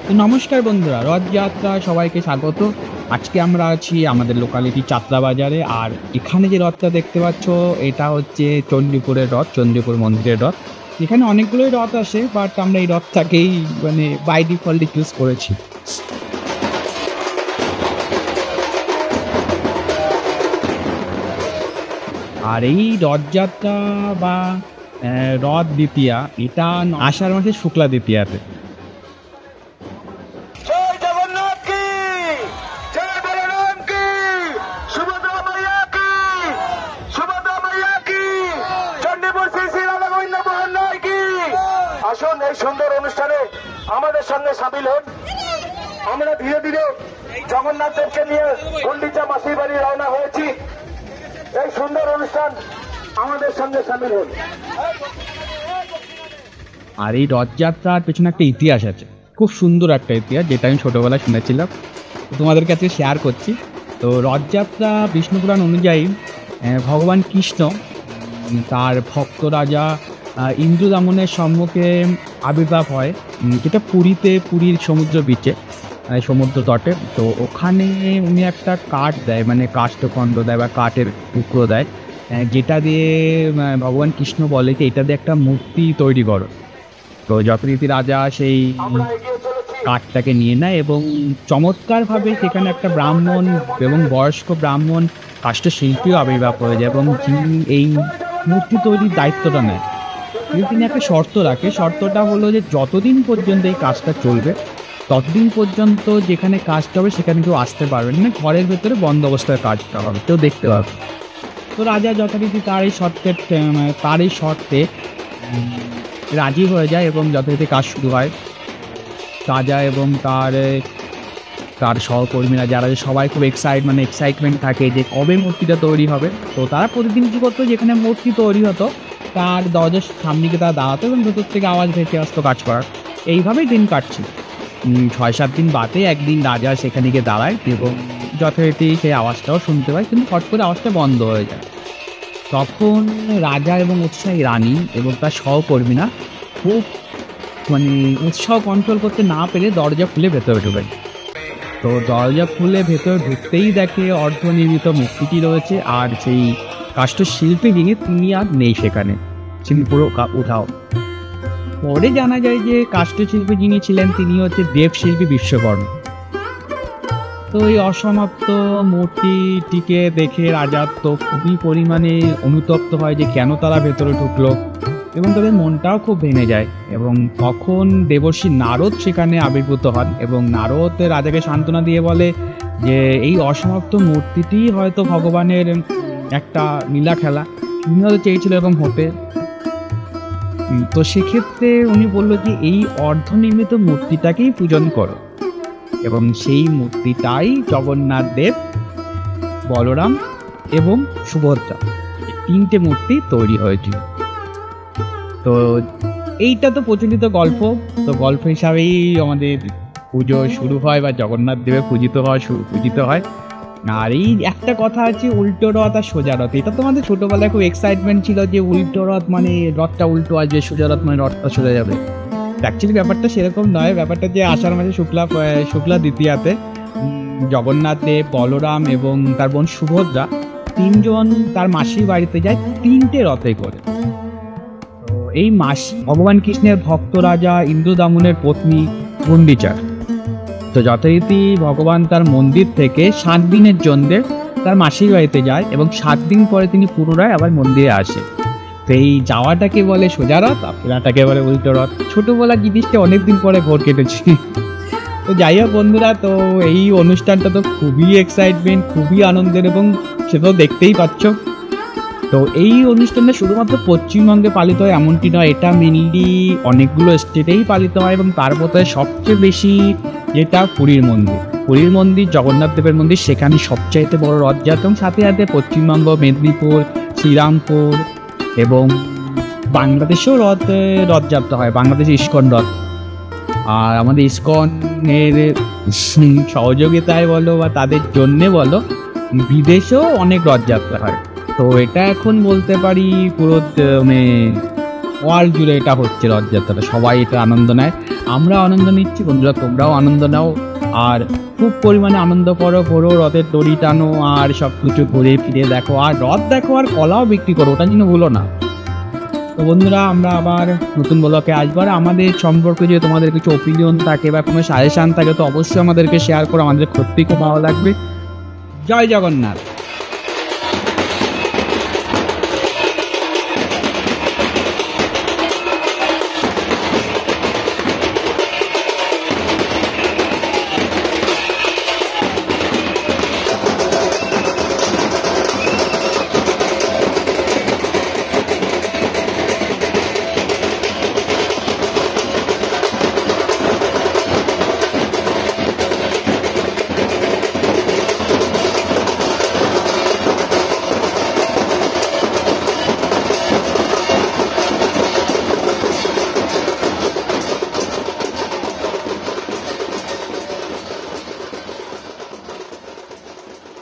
তো নমস্কার বন্ধুরা, রথযাত্রা সবাইকে স্বাগত। আজকে আমরা আছি আমাদের লোকালিটি চাতরা বাজারে। আর এখানে যে রথটা দেখতে পাচ্ছ এটা হচ্ছে চণ্ডীপুরের রথ, চণ্ডীপুর মন্দিরের রথ। এখানে অনেকগুলোই রথ আসে, বাট আমরা এই রথটাকেই বাই ডিফল্ট চুজ করেছি। আর এই রথযাত্রা বা রথ দ্বিতীয়া এটা আষাঢ় মাসের শুক্লা দ্বিতীয়াতে। আসুন এই সুন্দর অনুষ্ঠানে আমাদের সঙ্গে সামিল হন। আমরা ধীরে ধীরে জগন্নাথ দেবকে নিয়ে গুন্ডিচা মাসির বাড়ি রওনা হয়েছি। এই সুন্দর অনুষ্ঠান আমাদের সঙ্গে সামিল হন। আর এই রথযাত্রার পেছনে একটা ইতিহাস আছে, খুব সুন্দর একটা ইতিহাস, যেটা আমি ছোটোবেলায় শুনেছিলাম, তোমাদের কাছে শেয়ার করছি। তো রথযাত্রা বিষ্ণু পুরাণ অনুযায়ী ভগবান কৃষ্ণ তার ভক্ত রাজা ইন্দ্রদমনের সম্মুখে আবির্ভাব হয়, যেটা পুরীর সমুদ্র বিচে, সমুদ্র তটে। তো ওখানে উনি একটা কাঠ দেয়, কাষ্ঠখণ্ড দেয় বা কাঠের টুকরো দেয়, যেটা দিয়ে ভগবান কৃষ্ণ বলে যে এটা দিয়ে একটা মূর্তি তৈরি করো। তো যথারীতি রাজা সেই কাঠটাকে নিয়ে নেয় এবং চমৎকারভাবে সেখানে একটা ব্রাহ্মণ এবং বয়স্ক ব্রাহ্মণ কাষ্ঠশিল্পীও আবির্ভাব হয়ে যায় এবং যিনি এই মূর্তি তৈরির দায়িত্বটা নেয়। কিন্তু তিনি একটা শর্ত রাখে, শর্তটা হলো যে যতদিন পর্যন্ত এই কাজটা চলবে ততদিন পর্যন্ত যেখানে কাজটা হবে সেখানে কেউ আসতে পারবে না, ঘরের ভেতরে বন্ধ অবস্থায় কাজটা হবে, কেউ দেখতে পাবে। তো রাজা যথারীতি তার এই শর্তে রাজি হয়ে যায় এবং যথারীতি কাজ শুরু হয়। রাজা এবং তার সহকর্মীরা যারা সবাই খুব এক্সাইটমেন্ট থাকে যে কবে মূর্তিটা তৈরি হবে। তো তারা প্রতিদিন কী করতো, যেখানে মূর্তি তৈরি হতো তার দরজার সামনে গিয়ে তারা দাঁড়াতো এবং ভেতর থেকে আওয়াজ ভেসে আসতো কাজ করার। এইভাবেই দিন কাটছে। 6-7 দিন বাদে একদিন রাজা সেখানে গিয়ে দাঁড়ায় এবং যথারীতি সেই আওয়াজটাও শুনতে পায়, কিন্তু হট করে আওয়াজটা বন্ধ হয়ে যায়। তখন রাজা এবং উৎসাহী রানী এবং তার সহকর্মীরা খুব উৎসাহ কন্ট্রোল করতে না পেরে দরজা খুলে ভেতরে ঢুকে। তো দরজা খুলে ভেতরে ঢুকতেই দেখে অর্ধনির্মিত মূর্তিটি রয়েছে, আর সেই কাষ্ঠশিল্পী তিনি আর নেই সেখানে, তিনি পুরো উধাও। পরে জানা যায় যে কাষ্ঠশিল্পী যিনি ছিলেন তিনি হচ্ছে দেবশিল্পী বিশ্বকর্মা। তো এই অসমাপ্ত মূর্তিটিকে দেখে রাজা তো খুবই পরিমাণে অনুতপ্ত হয় যে কেন তারা ভেতরে ঢুকলো, এবং তাদের মনটাও খুব ভেঙে যায়। এবং তখন দেবর্ষি নারদ সেখানে আবির্ভূত হন এবং নারদ রাজাকে সান্ত্বনা দিয়ে বলে যে এই অসমাপ্ত মূর্তিটি হয়তো ভগবানের একটা লীলা খেলা, তিনি হয়তো চেয়েছিল এরকম হতে। তো সেক্ষেত্রে উনি বলল যে এই অর্ধনির্মিত মূর্তিটাকেই পূজন করো, এবং সেই মূর্তিটাই জগন্নাথ দেব, বলরাম এবং সুভদ্রা, 3টে মূর্তি তৈরি হয়েছিল। তো এইটা তো প্রচলিত গল্প, তো গল্প হিসাবেই আমাদের পুজো শুরু হয় বা জগন্নাথ দেবের পূজিত হয়। আর এই একটা কথা আছে, উল্টো রথ আর সোজা রথ। এটা তো আমাদের ছোটোবেলায় খুব এক্সাইটমেন্ট ছিল যে উল্টো রথ রথটা উল্টো আসবে, সোজা রথ রথটা সোজা যাবে। অ্যাকচুয়ালি ব্যাপারটা সেরকম নয়। ব্যাপারটা যে আষাঢ় মাসে শুক্লা দ্বিতীয়াতে জগন্নাথ দেব, বলরাম এবং তার বোন সুভদ্রা 3জন তার মাসির বাড়িতে যায় 3টে রথে করে। তো এই মাসি ভগবান কৃষ্ণের ভক্ত রাজা ইন্দ্রদমনের পত্নী গুন্ডিচা। তো যথারীতি ভগবান তার মন্দির থেকে 7 দিনের জন্য তার মাসির বাড়িতে যায় এবং 7 দিন পরে তিনি পুনরায় আবার মন্দিরে আসে। তো এই যাওয়াটাকে বলে সোজা রথ, ফেরাটাকে বলে উল্টো রথ। ছোটোবেলার জিনিসটা অনেকদিন পরে ঘোর কেটেছি। তো যাই হোক বন্ধুরা, তো এই অনুষ্ঠানটা তো খুবই এক্সাইটমেন্ট, খুবই আনন্দের, এবং সেটাও দেখতেই পাচ্ছ। তো এই অনুষ্ঠানটা শুধুমাত্র পশ্চিমবঙ্গে পালিত হয় এমনটি নয়, এটা মেনলি অনেকগুলো স্টেটেই পালিত হয়, এবং তার মধ্যে সবচেয়ে বেশি যেটা পুরীর মন্দির জগন্নাথ দেবের মন্দির, সেখানে সবচাইতে বড় রথযাত্রা, এবং সাথে সাথে পশ্চিমবঙ্গ, মেদিনীপুর, শ্রীরামপুর এবং বাংলাদেশেও রথযাত্রা হয়, বাংলাদেশে ইস্কন রথ। আর আমাদের ইস্কনের সহযোগিতায় বলো বা তাদের জন্যে বলো, বিদেশেও অনেক রথযাত্রা হয়। তো এটা এখন বলতে পারি পুরো ওয়ার্ল্ড জুড়ে এটা হচ্ছে রথযাত্রাটা, সবাই এটা আনন্দ নেয়, আমরা আনন্দ নিচ্ছি, বন্ধুরা তোমরাও আনন্দ নাও আর খুব পরিমাণে আনন্দ করো, ঘোরো, রথের দড়ি টানো আর সব কিছু ঘুরে ফিরে দেখো আর রথ দেখো আর কলাও বিক্রি করো, ওটা যেন ভুলো না। তো বন্ধুরা আমরা আবার নতুন ব্লগে আসবো, আর আমাদের সম্পর্কে যদি তোমাদের কিছু ওপিনিয়ন থাকে বা কোনো সাজেশান থাকে তো অবশ্যই আমাদেরকে শেয়ার করো, আমাদের সত্যিই খুব ভালো লাগবে। জয় জগন্নাথ।